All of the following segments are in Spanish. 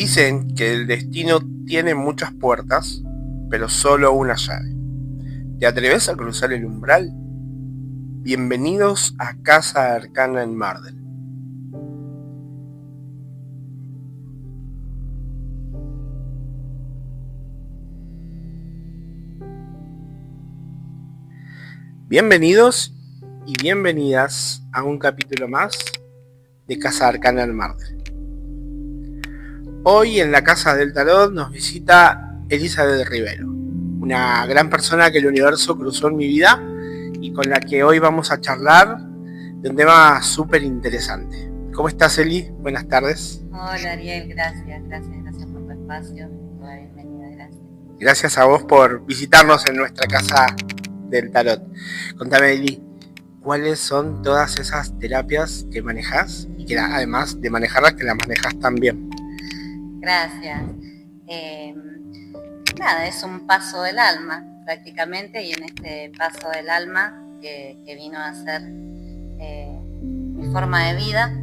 Dicen que el destino tiene muchas puertas, pero solo una llave. ¿Te atreves a cruzar el umbral? Bienvenidos a Casa Arcana en Mardel. Bienvenidos y bienvenidas a un capítulo más de Casa Arcana en Mardel. Hoy en la Casa del Tarot nos visita Elizabeth Rivero, una gran persona que el universo cruzó en mi vida y con la que hoy vamos a charlar de un tema súper interesante. ¿Cómo estás, Eli? Buenas tardes. Hola, Ariel, gracias por tu espacio, toda bienvenida, gracias. Gracias a vos por visitarnos en nuestra Casa del Tarot. Contame, Eli, ¿cuáles son todas esas terapias que manejás y que además de manejarlas, que las manejas tan bien? Gracias. Nada, es un paso del alma prácticamente, y en este paso del alma que vino a ser mi forma de vida,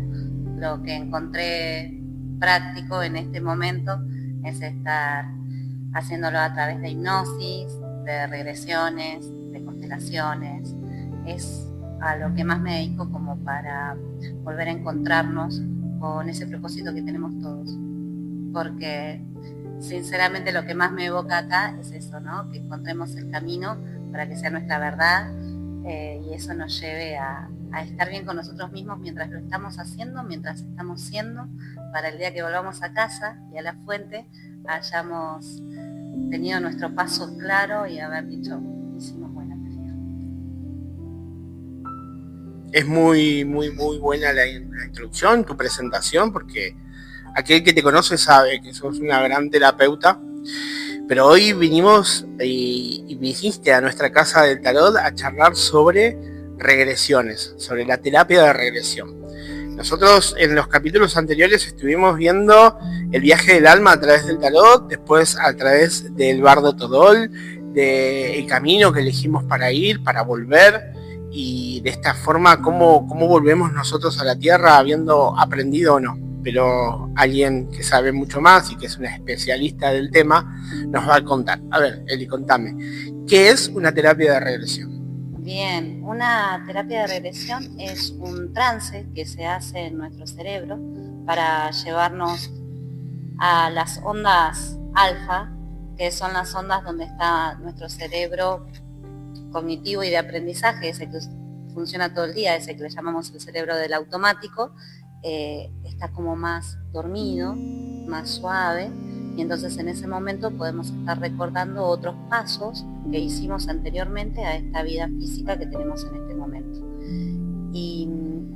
lo que encontré práctico en este momento es estar haciéndolo a través de hipnosis, de regresiones, de constelaciones. Es a lo que más me dedico como para volver a encontrarnos con ese propósito que tenemos todos. Porque sinceramente lo que más me evoca acá es eso, ¿no? Que encontremos el camino para que sea nuestra verdad, y eso nos lleve a estar bien con nosotros mismos mientras lo estamos haciendo, mientras estamos siendo, para el día que volvamos a casa y a la fuente hayamos tenido nuestro paso claro y haber dicho, hicimos buena tarea. Es muy buena la introducción, tu presentación, porque aquel que te conoce sabe que sos una gran terapeuta, pero hoy vinimos y viniste a nuestra Casa del Tarot a charlar sobre regresiones, sobre la terapia de regresión. Nosotros en los capítulos anteriores estuvimos viendo el viaje del alma a través del tarot, después a través del bardo Todol, del camino que elegimos para ir, para volver, y de esta forma cómo volvemos nosotros a la tierra habiendo aprendido o no. Pero alguien que sabe mucho más y que es una especialista del tema nos va a contar. A ver, Eli, contame, ¿qué es una terapia de regresión? Bien, una terapia de regresión es un trance que se hace en nuestro cerebro para llevarnos a las ondas alfa, que son las ondas donde está nuestro cerebro cognitivo y de aprendizaje, ese que funciona todo el día, ese que le llamamos el cerebro del automático. Está como más dormido, más suave, y entonces en ese momento podemos estar recordando otros pasos que hicimos anteriormente a esta vida física que tenemos en este momento. Y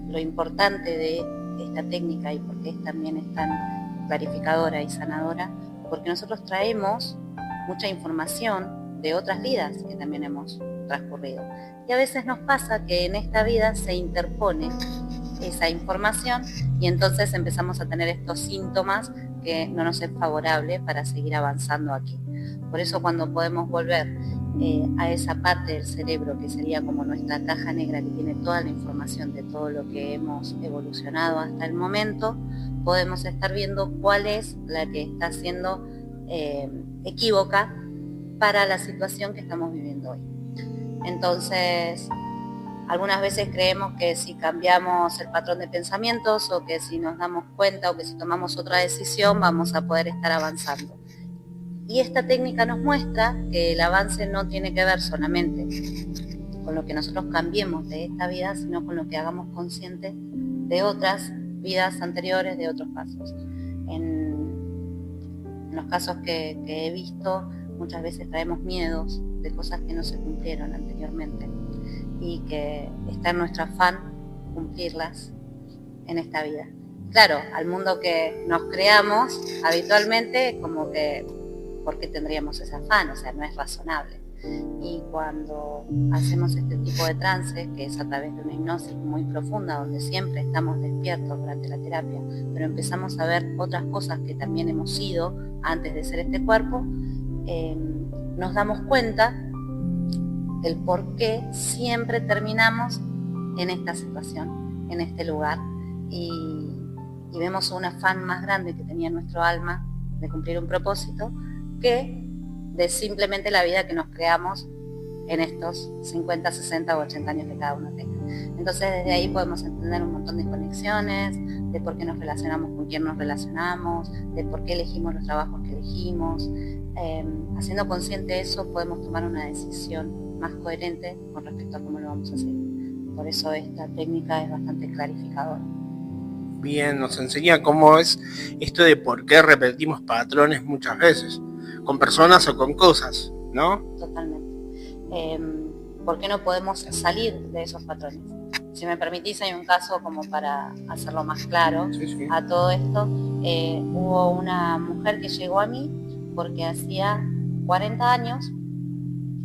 lo importante de esta técnica, y porque también es tan clarificadora y sanadora, porque nosotros traemos mucha información de otras vidas que también hemos transcurrido, y a veces nos pasa que en esta vida se interpone esa información y entonces empezamos a tener estos síntomas que no nos es favorable para seguir avanzando aquí. Por eso cuando podemos volver a esa parte del cerebro que sería como nuestra caja negra que tiene toda la información de todo lo que hemos evolucionado hasta el momento, podemos estar viendo cuál es la que está siendo equívoca para la situación que estamos viviendo hoy. Entonces, algunas veces creemos que si cambiamos el patrón de pensamientos, o que si nos damos cuenta, o que si tomamos otra decisión, vamos a poder estar avanzando. Y esta técnica nos muestra que el avance no tiene que ver solamente con lo que nosotros cambiemos de esta vida, sino con lo que hagamos consciente de otras vidas anteriores, de otros pasos. En los casos que he visto, muchas veces traemos miedos de cosas que no se cumplieron anteriormente, y que está en nuestro afán cumplirlas en esta vida. Claro, al mundo que nos creamos habitualmente, como que, ¿por qué tendríamos ese afán? O sea, no es razonable. Y cuando hacemos este tipo de trance, que es a través de una hipnosis muy profunda, donde siempre estamos despiertos durante la terapia, pero empezamos a ver otras cosas que también hemos sido antes de ser este cuerpo, nos damos cuenta el por qué siempre terminamos en esta situación, en este lugar, y vemos un afán más grande que tenía nuestro alma de cumplir un propósito, que de simplemente la vida que nos creamos en estos 50, 60 o 80 años que cada uno tenga. Entonces desde ahí podemos entender un montón de conexiones, de por qué nos relacionamos con quién nos relacionamos, de por qué elegimos los trabajos que elegimos. Haciendo consciente eso podemos tomar una decisión más coherente con respecto a cómo lo vamos a hacer. Por eso esta técnica es bastante clarificadora. Bien, nos enseña cómo es esto de por qué repetimos patrones muchas veces, con personas o con cosas, ¿no? Totalmente. ¿Por qué no podemos salir de esos patrones? Si me permitís, hay un caso como para hacerlo más claro a todo esto. Hubo una mujer que llegó a mí porque hacía 40 años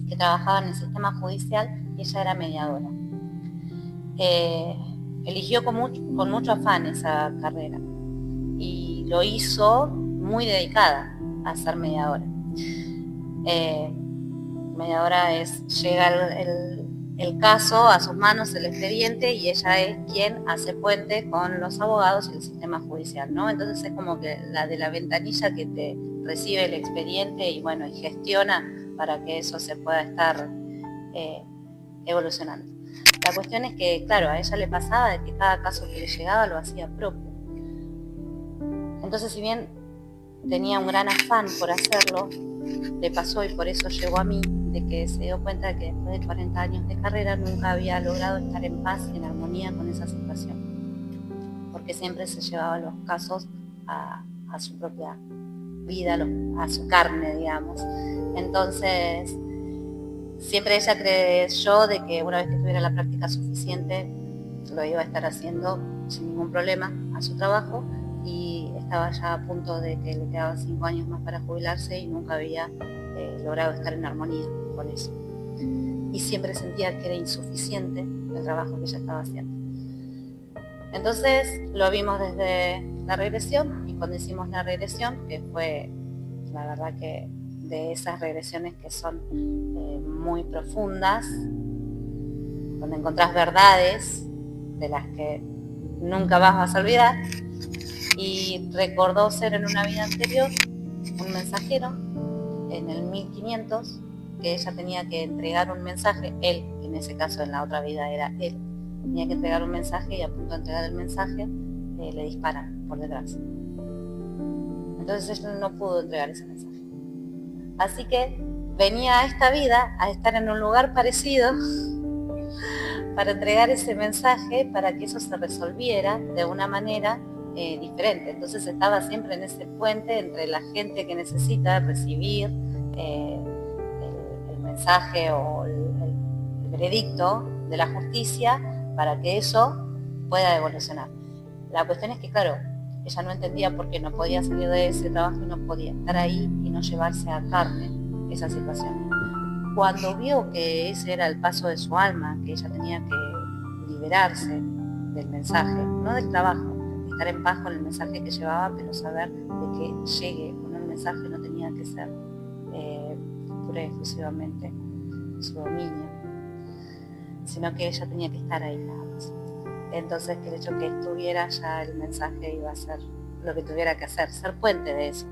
que trabajaba en el sistema judicial y ella era mediadora. Eligió con mucho afán esa carrera y lo hizo muy dedicada a ser mediadora. Mediadora llega el caso a sus manos, el expediente, y ella es quien hace puente con los abogados y el sistema judicial, ¿no? Entonces es como que la de la ventanilla que te recibe el expediente y bueno, y gestiona para que eso se pueda estar evolucionando. La cuestión es que, claro, a ella le pasaba de que cada caso que le llegaba lo hacía propio. Entonces, si bien tenía un gran afán por hacerlo, le pasó, y por eso llegó a mí, de que se dio cuenta de que después de 40 años de carrera nunca había logrado estar en paz y en armonía con esa situación, porque siempre se llevaba los casos a su propia vida, a su carne, digamos. Entonces, siempre ella creyó de que una vez que tuviera la práctica suficiente lo iba a estar haciendo sin ningún problema a su trabajo, y estaba ya a punto de que le quedaban 5 años más para jubilarse y nunca había logrado estar en armonía con eso. Y siempre sentía que era insuficiente el trabajo que ella estaba haciendo. Entonces lo vimos desde la regresión, y cuando hicimos la regresión, que fue la verdad que de esas regresiones que son muy profundas, donde encontrás verdades de las que nunca vas a olvidar, y recordó ser en una vida anterior un mensajero en el 1500, que ella tenía que entregar un mensaje, él, en ese caso en la otra vida era él, tenía que entregar un mensaje, y a punto de entregar el mensaje le disparan por detrás. Entonces él no pudo entregar ese mensaje. Así que venía a esta vida a estar en un lugar parecido para entregar ese mensaje, para que eso se resolviera de una manera diferente. Entonces estaba siempre en ese puente entre la gente que necesita recibir el mensaje o el veredicto de la justicia, para que eso pueda evolucionar. La cuestión es que, claro, ella no entendía por qué no podía salir de ese trabajo y no podía estar ahí y no llevarse a carne esa situación. Cuando vio que ese era el paso de su alma, que ella tenía que liberarse del mensaje, no del trabajo, estar en paz con el mensaje que llevaba, pero saber de que llegue con el mensaje no tenía que ser pura y exclusivamente su dominio, sino que ella tenía que estar ahí nada más. Entonces, que el hecho que estuviera ya el mensaje iba a ser lo que tuviera que hacer, ser puente de eso.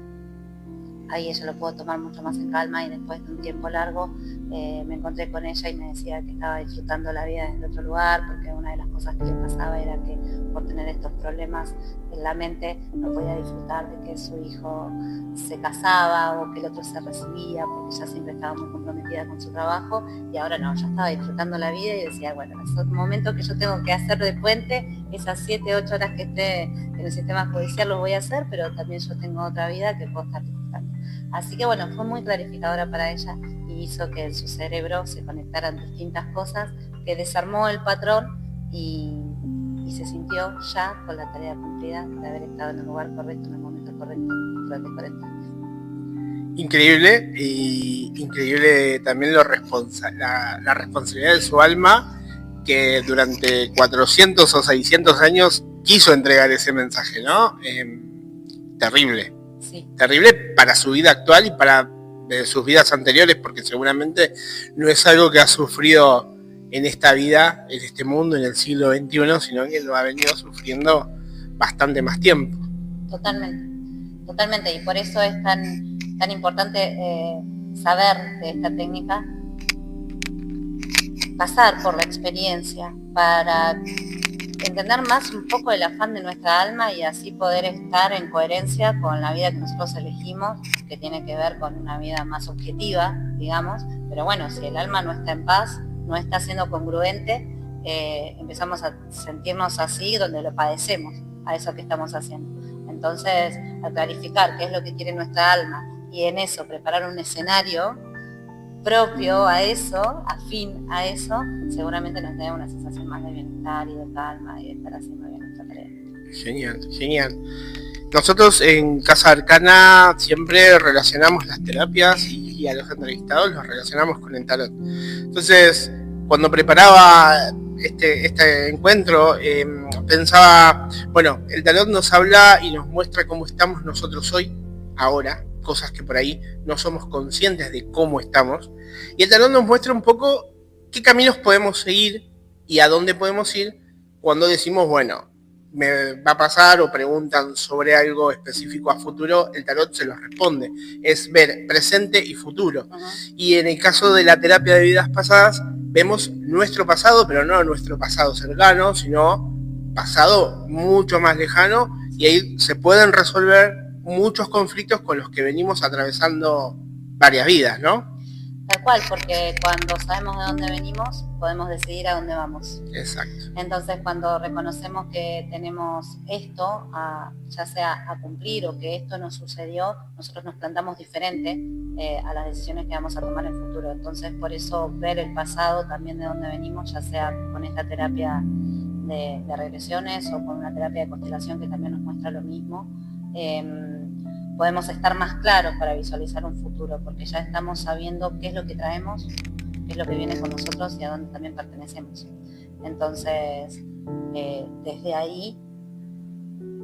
Ahí ella lo pudo tomar mucho más en calma, y después de un tiempo largo me encontré con ella y me decía que estaba disfrutando la vida desde otro lugar, porque una de las cosas que le pasaba era que por tener estos problemas en la mente no podía disfrutar de que su hijo se casaba o que el otro se recibía, porque ella siempre estaba muy comprometida con su trabajo, y ahora no, ya estaba disfrutando la vida y decía, bueno, en esos momentos que yo tengo que hacer de puente, esas 7, 8 horas que esté en el sistema judicial lo voy a hacer, pero también yo tengo otra vida que puedo estar disfrutando. Así que bueno, fue muy clarificadora para ella y hizo que en su cerebro se conectaran distintas cosas, que desarmó el patrón y se sintió ya con la tarea cumplida de haber estado en el lugar correcto, en el momento correcto, durante 40 años. Increíble, y increíble también la responsabilidad de su alma, que durante 400 o 600 años quiso entregar ese mensaje, ¿no? Terrible. Sí. Terrible para su vida actual y para sus vidas anteriores, porque seguramente no es algo que ha sufrido en esta vida, en este mundo, en el siglo XXI, sino que lo ha venido sufriendo bastante más tiempo. Totalmente. Totalmente, y por eso es tan importante saber de esta técnica, pasar por la experiencia para entender más un poco el afán de nuestra alma y así poder estar en coherencia con la vida que nosotros elegimos, que tiene que ver con una vida más objetiva, digamos, pero bueno, si el alma no está en paz, no está siendo congruente, empezamos a sentirnos así donde lo padecemos, a eso que estamos haciendo. Entonces, al clarificar qué es lo que quiere nuestra alma y en eso preparar un escenario propio a eso, afín a eso, seguramente nos dé una sensación más de bienestar y de calma y de estar haciendo bien nuestra tarea. Genial. Nosotros en Casa Arcana siempre relacionamos las terapias y a los entrevistados los relacionamos con el tarot. Entonces, cuando preparaba este encuentro, pensaba, bueno, el tarot nos habla y nos muestra cómo estamos nosotros hoy, ahora, cosas que por ahí no somos conscientes de cómo estamos, y el tarot nos muestra un poco qué caminos podemos seguir y a dónde podemos ir cuando decimos, bueno, me va a pasar o preguntan sobre algo específico a futuro, el tarot se los responde, es ver presente y futuro. Y en el caso de la terapia de vidas pasadas, vemos nuestro pasado, pero no nuestro pasado cercano, sino pasado mucho más lejano, y ahí se pueden resolver muchos conflictos con los que venimos atravesando varias vidas, ¿no? Tal cual, porque cuando sabemos de dónde venimos, podemos decidir a dónde vamos. Exacto. Entonces, cuando reconocemos que tenemos esto, ya sea a cumplir o que esto nos sucedió, nosotros nos plantamos diferente a las decisiones que vamos a tomar en el futuro. Entonces, por eso ver el pasado también de dónde venimos, ya sea con esta terapia de regresiones o con una terapia de constelación que también nos muestra lo mismo, podemos estar más claros para visualizar un futuro, porque ya estamos sabiendo qué es lo que traemos, qué es lo que viene con nosotros y a dónde también pertenecemos. Entonces, desde ahí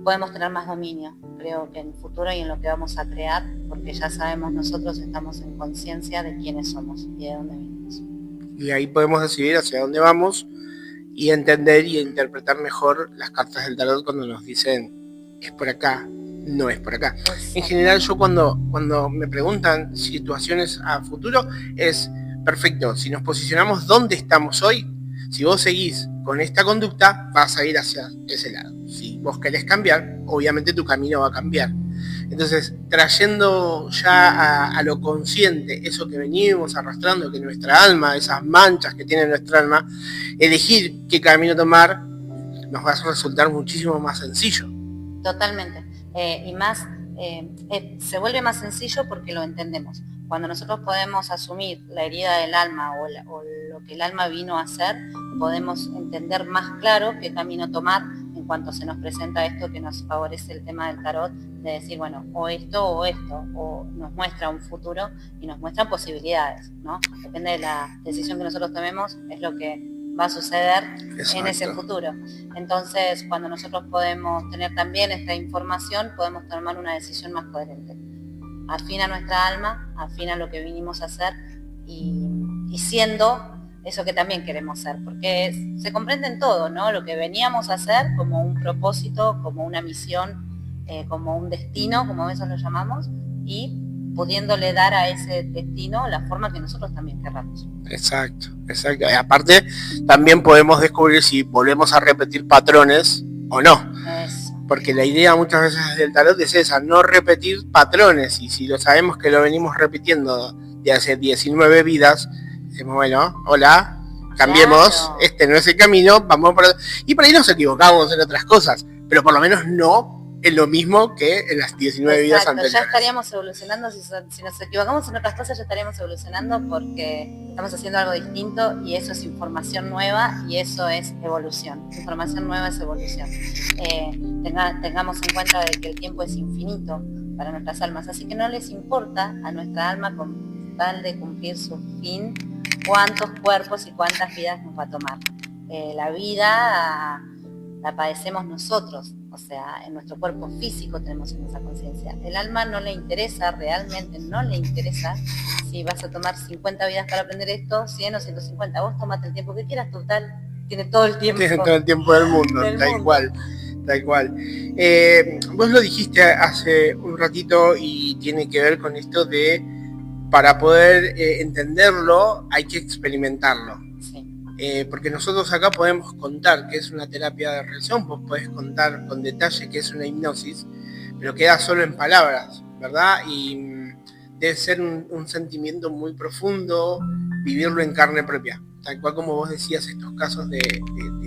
podemos tener más dominio, creo que en el futuro y en lo que vamos a crear, porque ya sabemos nosotros, estamos en conciencia de quiénes somos y de dónde venimos. Y ahí podemos decidir hacia dónde vamos y entender y interpretar mejor las cartas del tarot cuando nos dicen, es por acá, no es por acá. En general, yo cuando me preguntan situaciones a futuro, es perfecto, si nos posicionamos donde estamos hoy, si vos seguís con esta conducta, vas a ir hacia ese lado. Si vos querés cambiar, obviamente tu camino va a cambiar. Entonces, trayendo ya a lo consciente eso que venimos arrastrando, que nuestra alma, esas manchas que tiene nuestra alma, elegir qué camino tomar nos va a resultar muchísimo más sencillo. Totalmente. Y más, se vuelve más sencillo porque lo entendemos. Cuando nosotros podemos asumir la herida del alma o lo que el alma vino a hacer, podemos entender más claro qué camino tomar en cuanto se nos presenta esto que nos favorece el tema del tarot, de decir, bueno, o esto, o nos muestra un futuro y nos muestran posibilidades, ¿no? Depende de la decisión que nosotros tomemos, es lo que va a suceder. Exacto. En ese futuro. Entonces, cuando nosotros podemos tener también esta información, podemos tomar una decisión más coherente. Afín a nuestra alma, afín a lo que vinimos a hacer y siendo eso que también queremos ser, porque se comprende en todo, ¿no? Lo que veníamos a hacer como un propósito, como una misión, como un destino, como a veces lo llamamos, y pudiéndole dar a ese destino la forma que nosotros también querramos. Exacto. Y aparte, también podemos descubrir si volvemos a repetir patrones o no. Eso. Porque la idea muchas veces del tarot es esa, no repetir patrones. Y si lo sabemos que lo venimos repitiendo de hace 19 vidas, decimos, bueno, hola, cambiemos, claro. Este no es el camino, vamos por... Y por ahí nos equivocamos en otras cosas, pero por lo menos no es lo mismo que en las 19 vidas anteriores. Ya estaríamos evolucionando, si nos equivocamos en otras cosas ya estaríamos evolucionando porque estamos haciendo algo distinto y eso es información nueva y eso es evolución. Información nueva es evolución. Tengamos en cuenta de que el tiempo es infinito para nuestras almas, así que no les importa a nuestra alma con tal de cumplir su fin cuántos cuerpos y cuántas vidas nos va a tomar. La vida la padecemos nosotros, o sea, en nuestro cuerpo físico tenemos esa conciencia. El alma no le interesa, realmente no le interesa si vas a tomar 50 vidas para aprender esto, 100 o 150. Vos tomate el tiempo que quieras, total, tiene todo el tiempo. Tiene todo el tiempo del mundo, tal cual. Tal cual. Vos lo dijiste hace un ratito y tiene que ver con esto de, para poder entenderlo, hay que experimentarlo. Sí. Porque nosotros acá podemos contar que es una terapia de regresión, vos podés contar con detalle que es una hipnosis, pero queda solo en palabras, ¿verdad? Y debe ser un sentimiento muy profundo vivirlo en carne propia. Tal cual como vos decías, estos casos de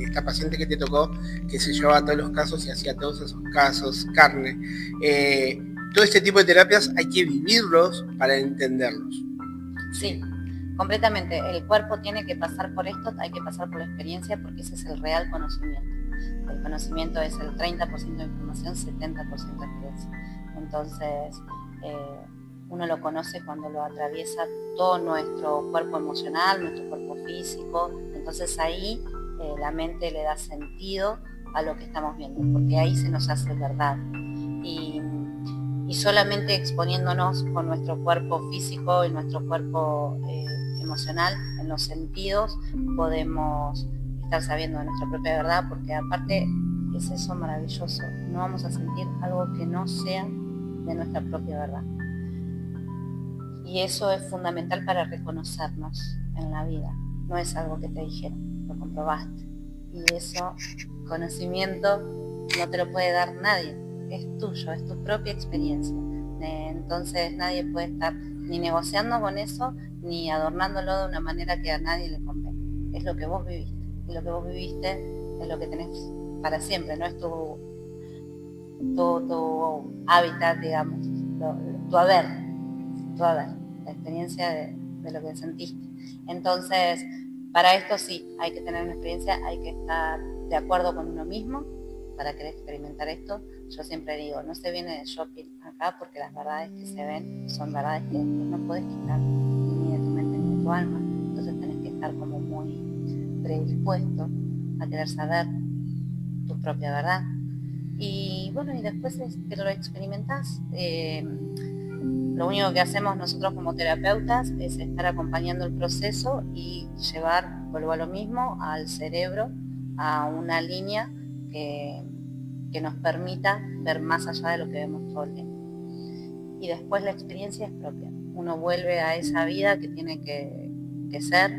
esta paciente que te tocó, que se llevaba todos los casos y hacía todos esos casos carne. Todo este tipo de terapias hay que vivirlos para entenderlos. Sí, completamente. El cuerpo tiene que pasar por esto, hay que pasar por la experiencia, porque ese es el real conocimiento. El conocimiento es el 30% de información, 70% de experiencia. Entonces, uno lo conoce cuando lo atraviesa todo nuestro cuerpo emocional, nuestro cuerpo físico. Entonces ahí la mente le da sentido a lo que estamos viendo, porque ahí se nos hace verdad. Y solamente exponiéndonos con nuestro cuerpo físico y nuestro cuerpo emocional, en los sentidos, podemos estar sabiendo de nuestra propia verdad, porque aparte es eso maravilloso. No vamos a sentir algo que no sea de nuestra propia verdad. Y eso es fundamental para reconocernos en la vida. No es algo que te dijeron, lo comprobaste. Y eso, conocimiento, no te lo puede dar nadie. Es tuyo, es tu propia experiencia. Entonces nadie puede estar ni negociando con eso, ni adornándolo de una manera que a nadie le convenga. Es lo que vos viviste. Y lo que vos viviste es lo que tenés para siempre, no es tu hábitat, digamos, tu haber, la experiencia de lo que sentiste. Entonces, para esto sí, hay que tener una experiencia, hay que estar de acuerdo con uno mismo para querer experimentar esto. Yo siempre digo, no se viene de shopping acá, porque las verdades que se ven son verdades que no podés quitar ni de tu mente ni de tu alma. Entonces tenés que estar como muy predispuesto a querer saber tu propia verdad. Y bueno, y después es que lo experimentás. Lo único que hacemos nosotros como terapeutas es estar acompañando el proceso y llevar, vuelvo a lo mismo, al cerebro a una línea que nos permita ver más allá de lo que vemos todo el tiempo. Y después la experiencia es propia. Uno vuelve a esa vida que tiene que ser.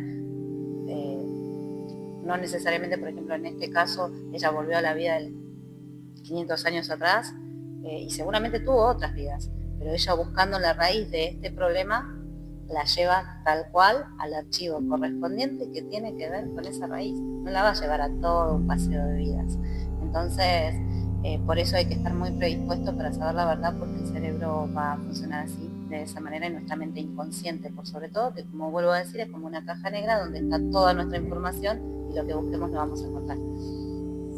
No necesariamente, por ejemplo, en este caso, ella volvió a la vida de 500 años atrás y seguramente tuvo otras vidas, pero ella, buscando la raíz de este problema, la lleva tal cual al archivo correspondiente que tiene que ver con esa raíz. No la va a llevar a todo un paseo de vidas. Entonces, por eso hay que estar muy predispuesto para saber la verdad, porque el cerebro va a funcionar así, de esa manera, y nuestra mente inconsciente, por sobre todo, que, como vuelvo a decir, es como una caja negra donde está toda nuestra información y lo que busquemos lo vamos a encontrar.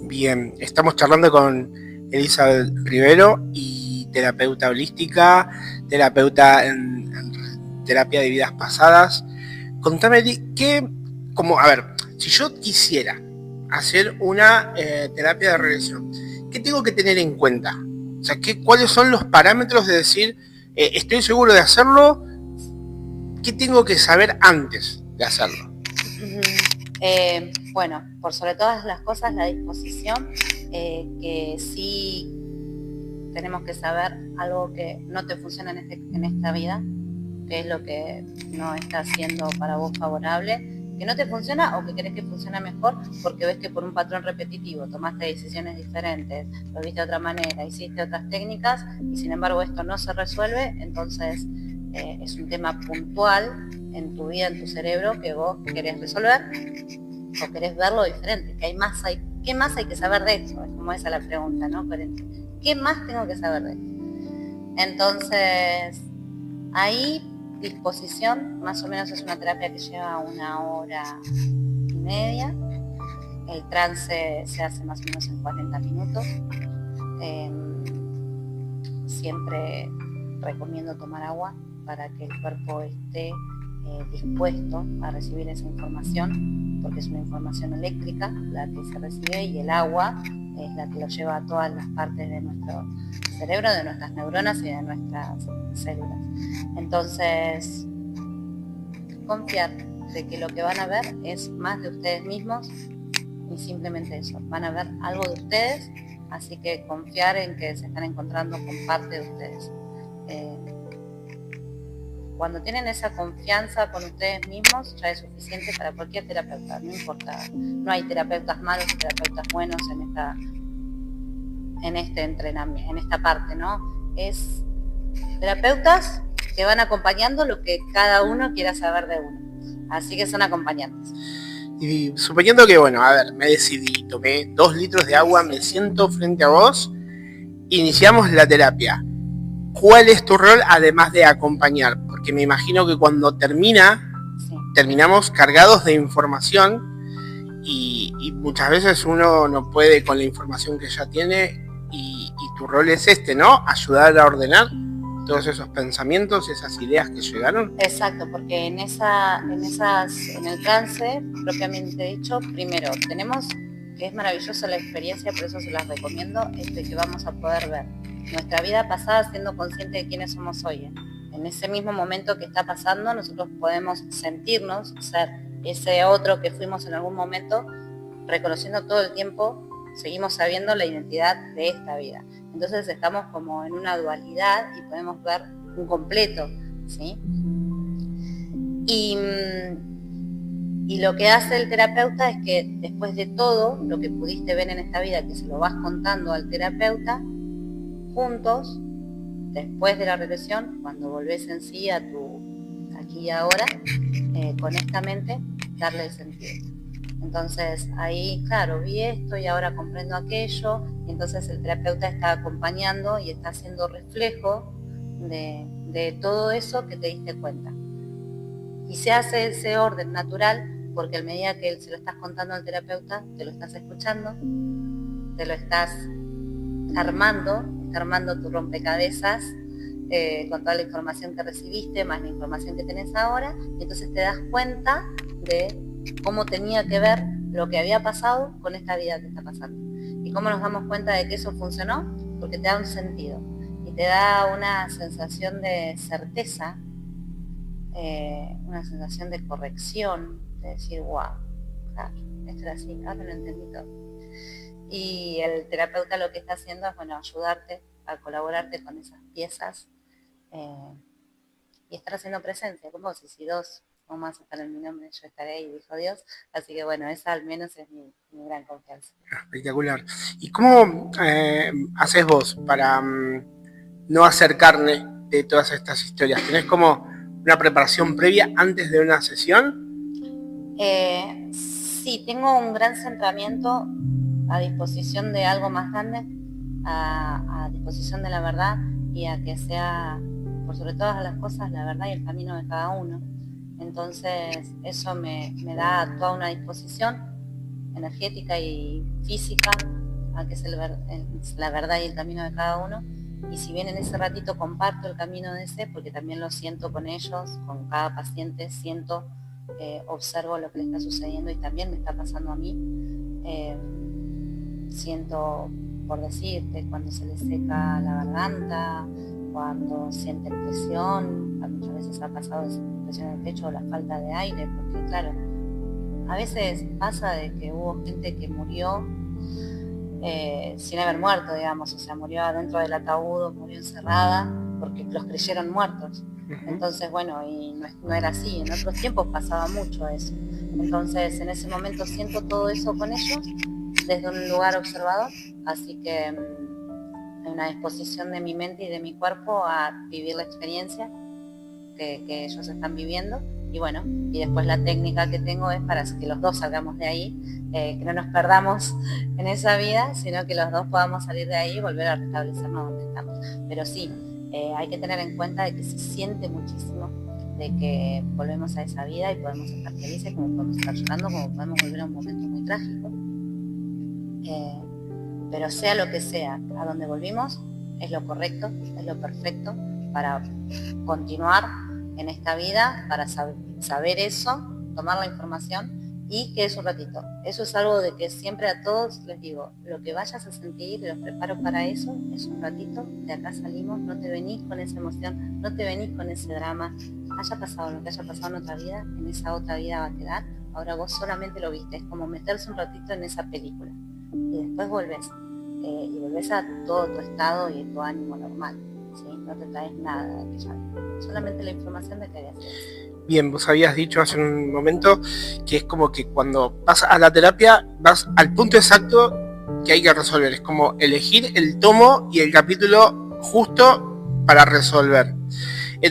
Bien, estamos charlando con Elizabeth Rivero, y terapeuta holística, terapeuta en terapia de vidas pasadas. Contame, si yo quisiera hacer una terapia de regresión, ¿qué tengo que tener en cuenta? O sea, ¿cuáles son los parámetros de decir, estoy seguro de hacerlo? ¿Qué tengo que saber antes de hacerlo? Bueno, por sobre todas las cosas, la disposición, que sí tenemos que saber algo que no te funciona en esta vida, que es lo que no está siendo para vos favorable, que no te funciona o que querés que funcione mejor, porque ves que por un patrón repetitivo tomaste decisiones diferentes, lo viste de otra manera, hiciste otras técnicas, y sin embargo esto no se resuelve. Entonces es un tema puntual en tu vida, en tu cerebro, que vos querés resolver o querés verlo diferente. ¿Qué más hay que saber de esto? Es como esa la pregunta, ¿no? ¿Qué más tengo que saber de esto? Entonces, ahí, disposición, más o menos es una terapia que lleva 1 hora y media. El trance se hace más o menos en 40 minutos. Siempre recomiendo tomar agua para que el cuerpo esté dispuesto a recibir esa información, porque es una información eléctrica la que se recibe, y el agua es la que lo lleva a todas las partes de nuestro cerebro, de nuestras neuronas y de nuestras células. Entonces, confiar de que lo que van a ver es más de ustedes mismos, y simplemente eso, van a ver algo de ustedes Así que confiar en que se están encontrando con parte de ustedes. Cuando tienen esa confianza con ustedes mismos, ya es suficiente para cualquier terapeuta, no importa. No hay terapeutas malos y terapeutas buenos en este entrenamiento, en esta parte, ¿no? Es terapeutas que van acompañando lo que cada uno quiera saber de uno. Así que son acompañantes. Y suponiendo que, bueno, a ver, me decidí, tomé 2 litros de agua, me siento frente a vos, iniciamos la terapia. ¿Cuál es tu rol además de acompañar? Porque me imagino que cuando terminamos cargados de información y muchas veces uno no puede con la información que ya tiene y tu rol es ¿no? Ayudar a ordenar todos esos pensamientos, esas ideas que llegaron. Exacto, porque en el trance, propiamente dicho, primero tenemos, que es maravillosa la experiencia, por eso se las recomiendo, que vamos a poder ver nuestra vida pasada siendo consciente de quiénes somos hoy. En ese mismo momento que está pasando, nosotros podemos sentirnos, ser ese otro que fuimos en algún momento, reconociendo todo el tiempo, seguimos sabiendo la identidad de esta vida. Entonces estamos como en una dualidad y podemos ver un completo, ¿sí? Y lo que hace el terapeuta es que después de todo lo que pudiste ver en esta vida, que se lo vas contando al terapeuta, juntos, después de la regresión, cuando volvés en sí a tu aquí y ahora, con esta mente, darle el sentido. Entonces ahí, claro, vi esto y ahora comprendo aquello, y entonces el terapeuta está acompañando y está haciendo reflejo de todo eso que te diste cuenta. Y se hace ese orden natural porque a medida que se lo estás contando al terapeuta, te lo estás escuchando, te lo estás armando tu rompecabezas con toda la información que recibiste, más la información que tenés ahora, y entonces te das cuenta de cómo tenía que ver lo que había pasado con esta vida que está pasando. ¿Y cómo nos damos cuenta de que eso funcionó? Porque te da un sentido y te da una sensación de certeza, una sensación de corrección, de decir, wow, claro, esto era así, ahora lo entendí todo. Y el terapeuta lo que está haciendo es, bueno, ayudarte a colaborarte con esas piezas y estar haciendo presencia con vos. Y si 2 o más están en mi nombre, yo estaré ahí, dijo Dios. Así que bueno, esa al menos es mi gran confianza. Espectacular. ¿Y cómo haces vos para no hacer carne de todas estas historias? ¿Tenés como una preparación previa antes de una sesión? Sí, tengo un gran centramiento a disposición de algo más grande, a disposición de la verdad y a que sea, por sobre todas las cosas, la verdad y el camino de cada uno. Entonces eso me da toda una disposición energética y física a que es la verdad y el camino de cada uno. Y si bien en ese ratito comparto el camino de ese, porque también lo siento con ellos, con cada paciente, observo lo que le está sucediendo y también me está pasando a mí. Siento, por decirte, cuando se le seca la garganta, cuando sienten presión, muchas veces ha pasado presión en el pecho o la falta de aire, porque claro, a veces pasa de que hubo gente que murió sin haber muerto, digamos, o sea, murió adentro del ataúd o murió encerrada porque los creyeron muertos. Entonces, bueno, y no era así, en otros tiempos pasaba mucho eso. Entonces, en ese momento siento todo eso con ellos desde un lugar observador, así que hay una disposición de mi mente y de mi cuerpo a vivir la experiencia que ellos están viviendo. Y bueno, y después la técnica que tengo es para que los dos salgamos de ahí, que no nos perdamos en esa vida, sino que los dos podamos salir de ahí y volver a restablecernos donde estamos. Pero sí, hay que tener en cuenta de que se siente muchísimo, de que volvemos a esa vida y podemos estar felices, como podemos estar llorando, como podemos volver a un momento muy trágico. Pero sea lo que sea, a donde volvimos es lo correcto, es lo perfecto para continuar en esta vida, para saber eso, tomar la información y que es un ratito. Eso es algo de que siempre a todos les digo, lo que vayas a sentir, los preparo para eso, es un ratito, de acá salimos, no te venís con esa emoción, no te venís con ese drama, haya pasado lo que haya pasado en otra vida, en esa otra vida va a quedar, ahora vos solamente lo viste, es como meterse un ratito en esa película y después volvés. y volvés a todo tu estado y tu ánimo normal, ¿sí? No te traes nada de aquella vida, solamente la información de que había sido. Bien, vos habías dicho hace un momento que es como que cuando vas a la terapia vas al punto exacto que hay que resolver. Es como elegir el tomo y el capítulo justo para resolver.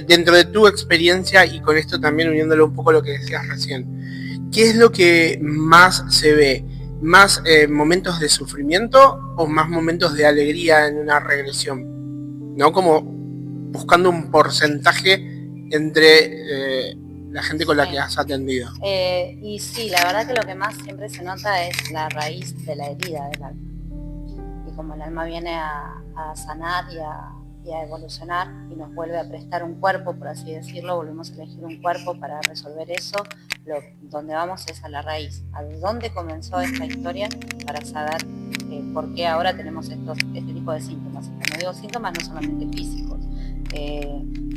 Dentro de tu experiencia, y con esto también uniéndolo un poco a lo que decías recién, ¿qué es lo que más se ve? ¿Más momentos de sufrimiento o más momentos de alegría en una regresión? ¿No? Como buscando un porcentaje entre la gente con la que has atendido. Y sí, la verdad que lo que más siempre se nota es la raíz de la herida del alma. Y como el alma viene a sanar y a evolucionar y nos vuelve a prestar un cuerpo, por así decirlo, volvemos a elegir un cuerpo para resolver eso, donde vamos es a la raíz, a dónde comenzó esta historia, para saber por qué ahora tenemos este tipo de síntomas. Y cuando digo síntomas, no solamente físicos,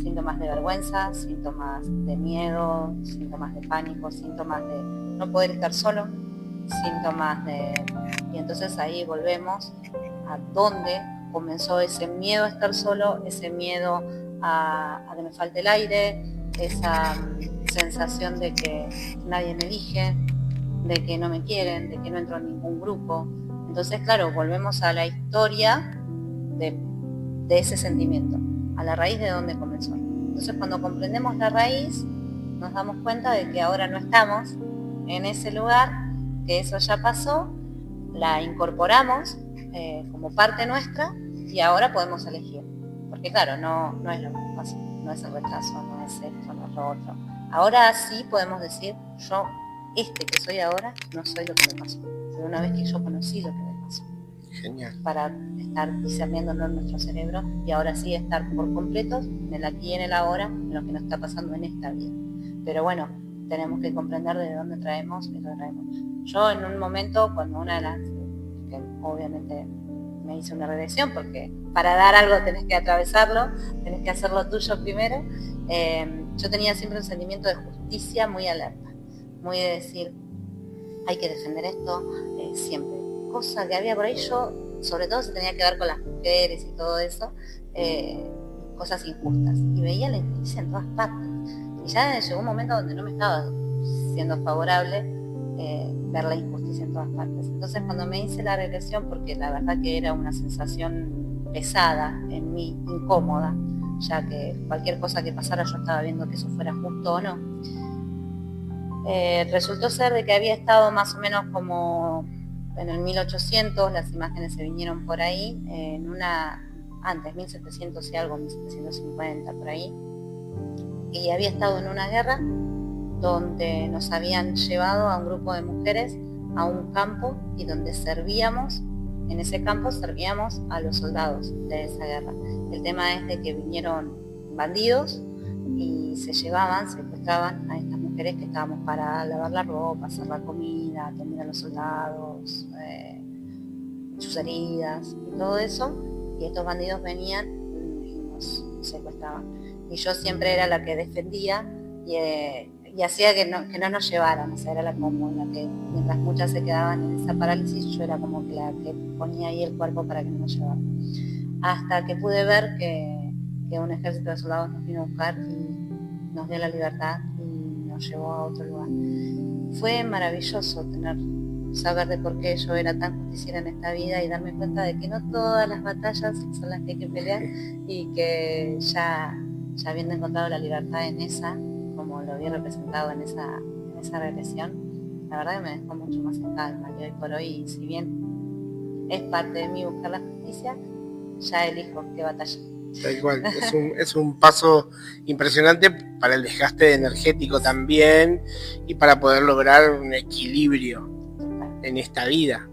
síntomas de vergüenza, síntomas de miedo, síntomas de pánico, síntomas de no poder estar solo, síntomas de... Y entonces ahí volvemos a dónde comenzó ese miedo a estar solo, ese miedo a que me falte el aire, esa sensación de que nadie me elige, de que no me quieren, de que no entro en ningún grupo. Entonces, claro, volvemos a la historia de ese sentimiento, a la raíz de dónde comenzó. Entonces, cuando comprendemos la raíz, nos damos cuenta de que ahora no estamos en ese lugar, que eso ya pasó, la incorporamos como parte nuestra y ahora podemos elegir. Porque claro, no es lo que pasó, no es el rechazo, no es esto, no es lo otro. Ahora sí podemos decir, yo, que soy ahora, no soy lo que me pasó. Pero una vez que yo conocí lo que me pasó. Genial. Para estar discerniéndolo en nuestro cerebro y ahora sí estar por completo en el aquí y en el ahora, en lo que nos está pasando en esta vida. Pero bueno, tenemos que comprender de dónde traemos y lo traemos. Yo en un momento, cuando una de las, que obviamente me hice una regresión, porque para dar algo tenés que atravesarlo, tenés que hacerlo tuyo primero, yo tenía siempre un sentimiento de justicia muy alerta, muy de decir, hay que defender esto, siempre. Cosa que había por ahí, yo, sobre todo se tenía que ver con las mujeres y todo eso, cosas injustas. Y veía la injusticia en todas partes. Y ya llegó un momento donde no me estaba siendo favorable ver la injusticia en todas partes. Entonces cuando me hice la regresión, porque la verdad que era una sensación pesada en mí, incómoda, ya que cualquier cosa que pasara yo estaba viendo que eso fuera justo o no, resultó ser de que había estado más o menos como en el 1800, las imágenes se vinieron por ahí, en una, antes, 1700 y algo, 1750 por ahí, y había estado en una guerra donde nos habían llevado a un grupo de mujeres a un campo y donde servíamos, en ese campo servíamos a los soldados de esa guerra. El tema es de que vinieron bandidos y se llevaban, secuestraban a estas mujeres que estábamos para lavar la ropa, hacer la comida, atender a los soldados, sus heridas y todo eso, y estos bandidos venían y nos secuestraban. Y yo siempre era la que defendía y hacía que no nos llevaran, o sea, era como la que, mientras muchas se quedaban en esa parálisis, yo era como que la que ponía ahí el cuerpo para que no nos llevaran. Hasta que pude ver que un ejército de soldados nos vino a buscar y nos dio la libertad y nos llevó a otro lugar. Fue maravilloso saber de por qué yo era tan justiciera en esta vida y darme cuenta de que no todas las batallas son las que hay que pelear y que ya habiendo encontrado la libertad en esa, como lo había representado en esa regresión, la verdad que me dejó mucho más en calma. Y hoy por hoy, si bien es parte de mí buscar la justicia, ya elijo qué batalla. Tal cual, es un paso impresionante para el desgaste energético también y para poder lograr un equilibrio en esta vida.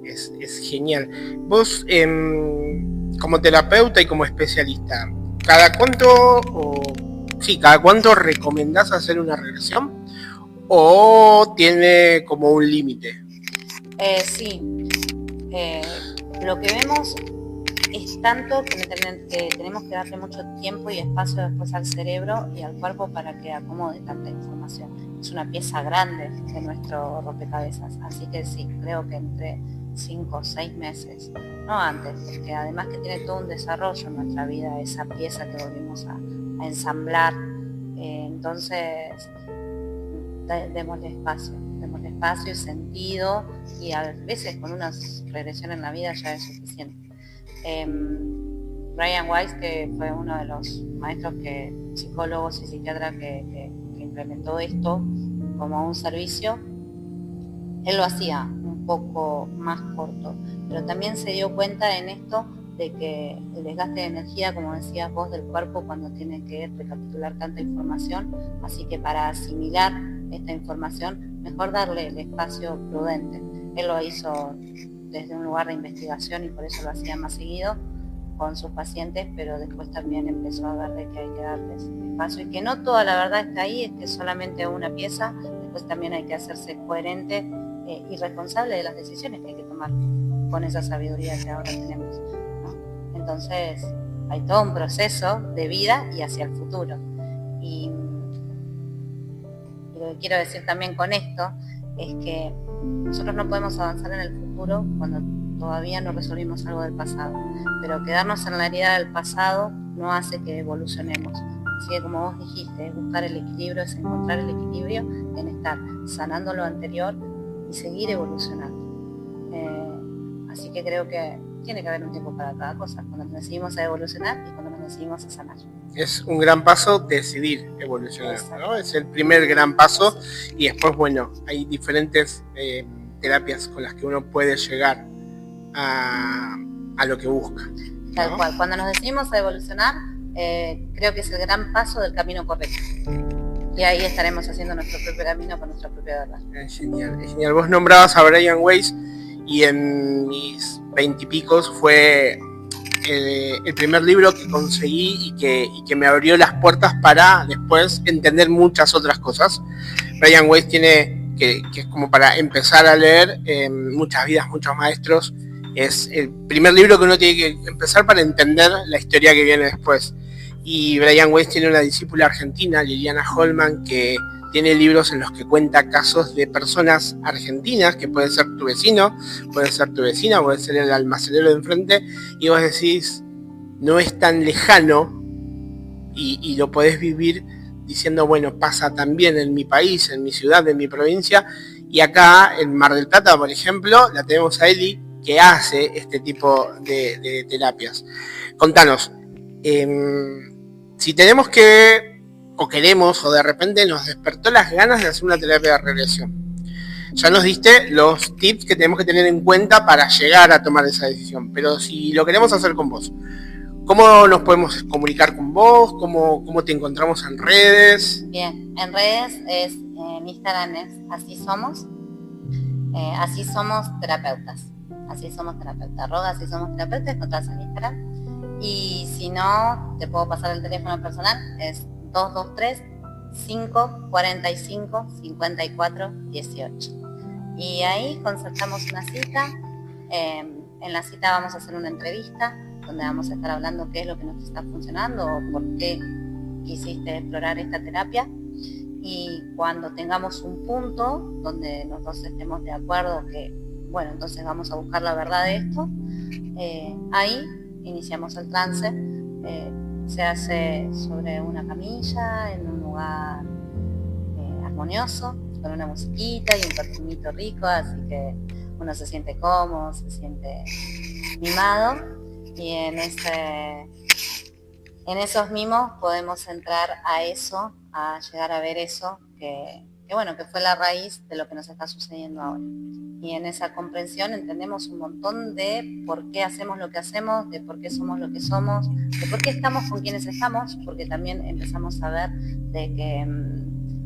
Es genial. Vos, como terapeuta y como especialista, ¿cada cuánto recomendás hacer una regresión? ¿O tiene como un límite? Sí. Lo que vemos es tanto que tenemos que darle mucho tiempo y espacio después al cerebro y al cuerpo para que acomode tanta información. Es una pieza grande de nuestro rompecabezas, así que sí, creo que entre 5 o 6 meses, no antes, porque además que tiene todo un desarrollo en nuestra vida, esa pieza que volvimos a ensamblar. Entonces, démosle espacio y sentido, y a veces con una regresión en la vida ya es suficiente. Brian Weiss, que fue uno de los maestros psicólogos y psiquiatras que implementó esto como un servicio, él lo hacía un poco más corto, pero también se dio cuenta en esto de que el desgaste de energía, como decías vos, del cuerpo cuando tiene que recapitular tanta información, así que para asimilar esta información, mejor darle el espacio prudente. Él lo hizo desde un lugar de investigación y por eso lo hacía más seguido con sus pacientes, pero después también empezó a ver de que hay que darles espacio y que no toda la verdad está ahí, es que solamente una pieza. Después también hay que hacerse coherente y responsable de las decisiones que hay que tomar con esa sabiduría que ahora tenemos, ¿no? Entonces hay todo un proceso de vida y hacia el futuro. Y lo que quiero decir también con esto es que nosotros no podemos avanzar en el futuro cuando todavía no resolvimos algo del pasado, pero quedarnos en la herida del pasado no hace que evolucionemos. Así que, como vos dijiste, buscar el equilibrio es encontrar el equilibrio en estar sanando lo anterior y seguir evolucionando. Así que creo que tiene que haber un tiempo para cada cosa, cuando nos decidimos a evolucionar y cuando nos decidimos a sanar. Es un gran paso decidir evolucionar, ¿no? Es el primer gran paso, y después, bueno, hay diferentes terapias con las que uno puede llegar a lo que busca, ¿no? Tal cual, cuando nos decidimos a evolucionar, creo que es el gran paso del camino correcto. Y ahí estaremos haciendo nuestro propio camino con nuestra propia verdad. Es genial, es genial. Vos nombrabas a Brian Weiss, y en mis 20 y picos fue el primer libro que conseguí y que me abrió las puertas para después entender muchas otras cosas. Brian Weiss tiene, que es como para empezar a leer, Muchas vidas, muchos maestros. Es el primer libro que uno tiene que empezar para entender la historia que viene después. Y Brian Weiss tiene una discípula argentina, Liliana Holman, que tiene libros en los que cuenta casos de personas argentinas, que puede ser tu vecino, puede ser tu vecina, puede ser el almacenero de enfrente, y vos decís, no es tan lejano, y lo podés vivir diciendo, bueno, pasa también en mi país, en mi ciudad, en mi provincia. Y acá en Mar del Plata, por ejemplo, la tenemos a Eli, que hace este tipo de terapias. Contanos, si tenemos que, o queremos, o de repente nos despertó las ganas de hacer una terapia de regresión, ya nos diste los tips que tenemos que tener en cuenta para llegar a tomar esa decisión, pero si lo queremos hacer con vos, ¿cómo nos podemos comunicar con vos? ¿Cómo te encontramos en redes? Bien, en redes en Instagram es Así Somos Terapeutas. Así Somos Terapeutas, Así Somos Terapeutas, encontrás en Instagram. Y si no, te puedo pasar el teléfono personal, es 223-545-5418. Y ahí concertamos una cita. En la cita vamos a hacer una entrevista donde vamos a estar hablando qué es lo que nos está funcionando o por qué quisiste explorar esta terapia. Y cuando tengamos un punto donde los dos estemos de acuerdo que, bueno, entonces vamos a buscar la verdad de esto, ahí iniciamos el trance. Se hace sobre una camilla, en un lugar armonioso, con una musiquita y un perfumito rico, así que uno se siente cómodo, se siente mimado, y en esos mimos podemos entrar a eso, a llegar a ver eso que fue la raíz de lo que nos está sucediendo ahora. Y en esa comprensión entendemos un montón de por qué hacemos lo que hacemos, de por qué somos lo que somos, de por qué estamos con quienes estamos, porque también empezamos a ver de que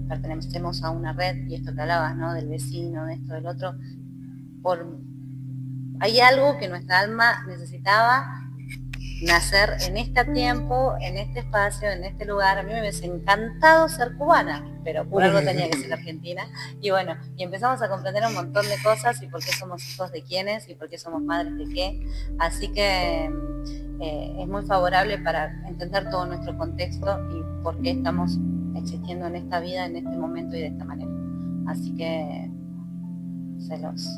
pertenecemos a una red, y esto que hablabas, ¿no? Del vecino, de esto, del otro. Hay algo que nuestra alma necesitaba nacer en este tiempo, en este espacio, en este lugar. A mí me hubiese encantado ser cubana, pero por algo tenía que ser argentina. Y bueno, y empezamos a comprender un montón de cosas, y por qué somos hijos de quiénes, y por qué somos madres de qué. Así que es muy favorable para entender todo nuestro contexto y por qué estamos existiendo en esta vida, en este momento y de esta manera. Así que se los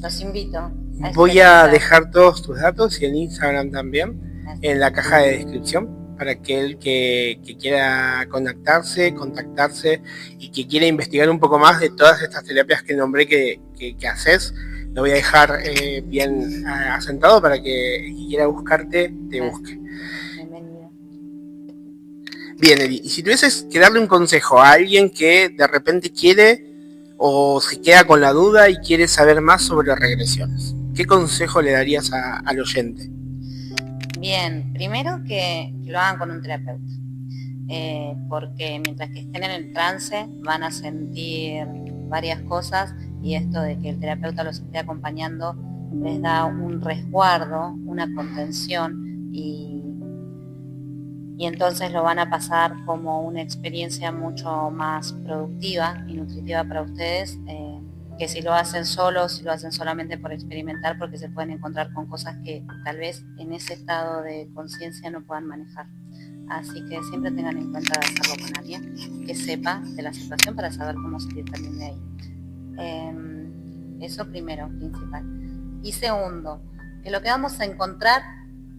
Los invito. Voy a dejar todos tus datos y en Instagram también, en la caja de descripción, para aquel que quiera contactarse y que quiera investigar un poco más de todas estas terapias que nombré que haces. Lo voy a dejar bien asentado para que quien quiera buscarte, te busque. Bienvenido. Bien, Eli, y si tuvieses que darle un consejo a alguien que de repente quiere o se queda con la duda y quiere saber más sobre regresiones, ¿qué consejo le darías al oyente? Bien, primero que lo hagan con un terapeuta, porque mientras que estén en el trance van a sentir varias cosas y esto de que el terapeuta los esté acompañando les da un resguardo, una contención y entonces lo van a pasar como una experiencia mucho más productiva y nutritiva para ustedes, que si lo hacen solos, si lo hacen solamente por experimentar, porque se pueden encontrar con cosas que tal vez en ese estado de conciencia no puedan manejar. Así que siempre tengan en cuenta de hacerlo con alguien que sepa de la situación para saber cómo salir también de ahí. Eso primero, principal. Y segundo, que lo que vamos a encontrar,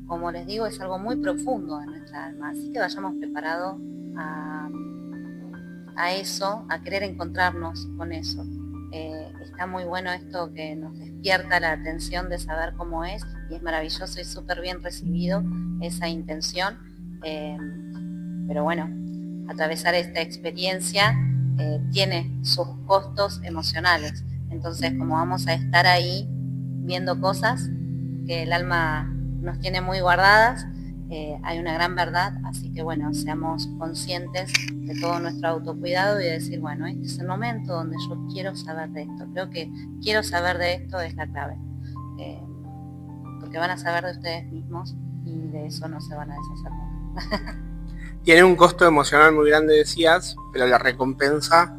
como les digo, es algo muy profundo de nuestra alma, así que vayamos preparados a eso, a querer encontrarnos con eso. Está muy bueno esto que nos despierta la atención de saber cómo es, y es maravilloso y súper bien recibido esa intención, pero bueno, atravesar esta experiencia tiene sus costos emocionales, entonces como vamos a estar ahí viendo cosas que el alma nos tiene muy guardadas, hay una gran verdad, así que bueno, seamos conscientes de todo nuestro autocuidado y de decir, bueno, este es el momento donde yo quiero saber de esto, creo que quiero saber de esto es la clave, porque van a saber de ustedes mismos y de eso no se van a deshacer nunca. Tiene un costo emocional muy grande, decías, pero la recompensa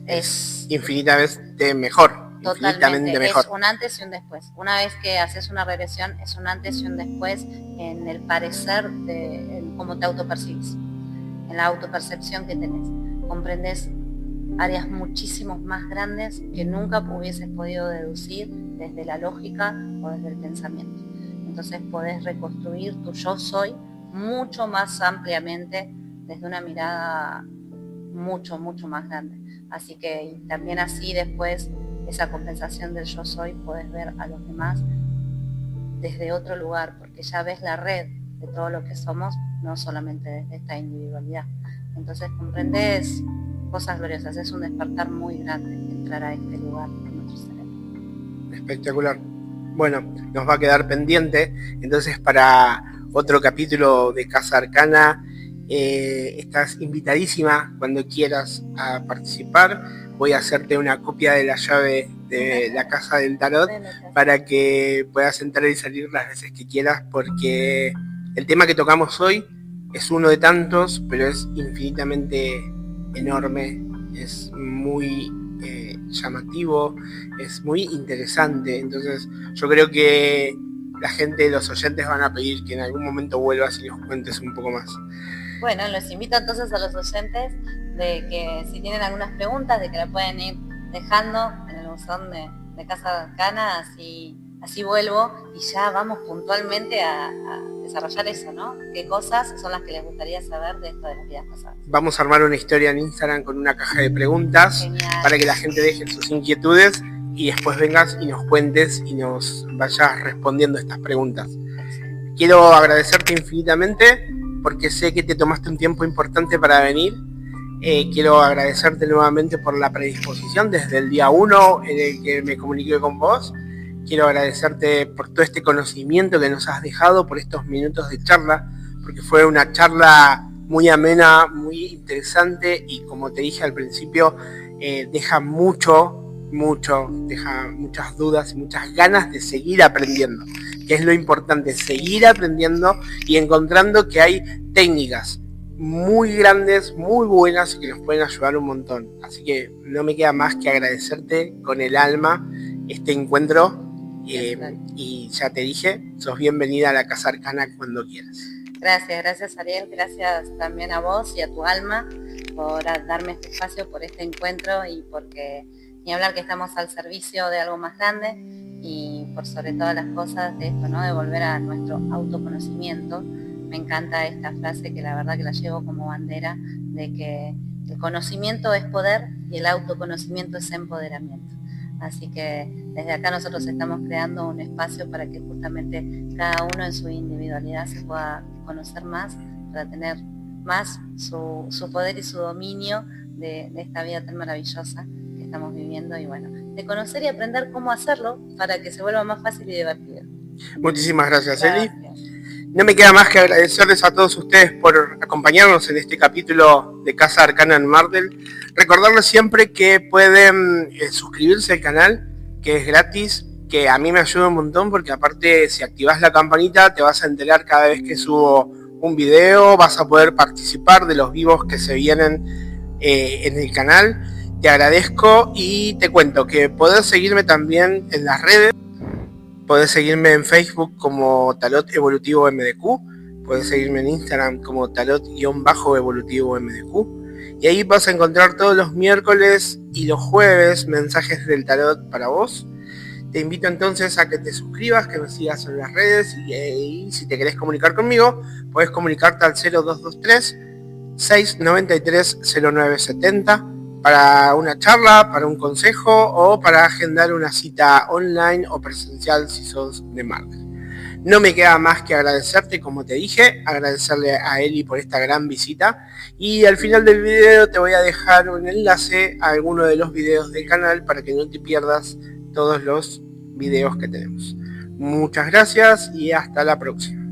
es infinitamente mejor. Totalmente, es un antes y un después. Una vez que haces una regresión, es un antes y un después en el parecer de cómo te autopercibís, en la autopercepción que tenés. Comprendes áreas muchísimo más grandes que nunca hubieses podido deducir desde la lógica o desde el pensamiento. Entonces podés reconstruir tu yo soy mucho más ampliamente desde una mirada mucho, mucho más grande. Así que también así después esa compensación del yo soy, podés ver a los demás desde otro lugar, porque ya ves la red de todo lo que somos, no solamente desde esta individualidad. Entonces comprendes cosas gloriosas, es un despertar muy grande entrar a este lugar en nuestro cerebro. Espectacular. Bueno, nos va a quedar pendiente, entonces para otro capítulo de Casa Arcana, estás invitadísima cuando quieras a participar. Voy a hacerte una copia de la llave de la Casa del Tarot para que puedas entrar y salir las veces que quieras, porque el tema que tocamos hoy es uno de tantos, pero es infinitamente enorme, es muy llamativo, es muy interesante. Entonces yo creo que la gente, los oyentes van a pedir que en algún momento vuelvas y nos cuentes un poco más. Bueno, los invito entonces a los oyentes de que si tienen algunas preguntas, de que la pueden ir dejando en el buzón de Casa Arcana, así vuelvo y ya vamos puntualmente a desarrollar eso, ¿no? ¿Qué cosas son las que les gustaría saber de esto de las vidas pasadas? Vamos a armar una historia en Instagram con una caja de preguntas. Genial. Para que la gente deje sus inquietudes y después vengas y nos cuentes y nos vayas respondiendo estas preguntas. Excelente. Quiero agradecerte infinitamente porque sé que te tomaste un tiempo importante para venir. Quiero agradecerte nuevamente por la predisposición desde el día 1 en el que me comuniqué con vos. Quiero agradecerte por todo este conocimiento que nos has dejado, por estos minutos de charla, porque fue una charla muy amena, muy interesante y como te dije al principio, deja deja muchas dudas y muchas ganas de seguir aprendiendo, que es lo importante, seguir aprendiendo y encontrando que hay técnicas muy grandes, muy buenas y que nos pueden ayudar un montón. Así que no me queda más que agradecerte con el alma este encuentro y ya te dije, sos bienvenida a la Casa Arcana cuando quieras. Gracias Ariel, gracias también a vos y a tu alma por darme este espacio, por este encuentro y porque Ni hablar que estamos al servicio de algo más grande y por sobre todas las cosas de esto, ¿no? De volver a nuestro autoconocimiento. Me encanta esta frase que la verdad que la llevo como bandera, de que el conocimiento es poder y el autoconocimiento es empoderamiento. Así que desde acá nosotros estamos creando un espacio para que justamente cada uno en su individualidad se pueda conocer más, para tener más su poder y su dominio de esta vida tan maravillosa que estamos viviendo, y bueno, de conocer y aprender cómo hacerlo para que se vuelva más fácil y divertido. Muchísimas gracias, Eli. No me queda más que agradecerles a todos ustedes por acompañarnos en este capítulo de Casa Arcana en Martel. Recordarles siempre que pueden suscribirse al canal, que es gratis, que a mí me ayuda un montón, porque aparte si activas la campanita te vas a enterar cada vez que subo un video, vas a poder participar de los vivos que se vienen en el canal. Te agradezco y te cuento que podés seguirme también en las redes. Podés seguirme en Facebook como Tarot Evolutivo MDQ, podés seguirme en Instagram como Tarot-Evolutivo MDQ, y ahí vas a encontrar todos los miércoles y los jueves mensajes del tarot para vos. Te invito entonces a que te suscribas, que me sigas en las redes, y si te querés comunicar conmigo, podés comunicarte al 0223 693 0970 para una charla, para un consejo o para agendar una cita online o presencial si sos de Martel. No me queda más que agradecerte, como te dije, agradecerle a Eli por esta gran visita, y al final del video te voy a dejar un enlace a alguno de los videos del canal para que no te pierdas todos los videos que tenemos. Muchas gracias y hasta la próxima.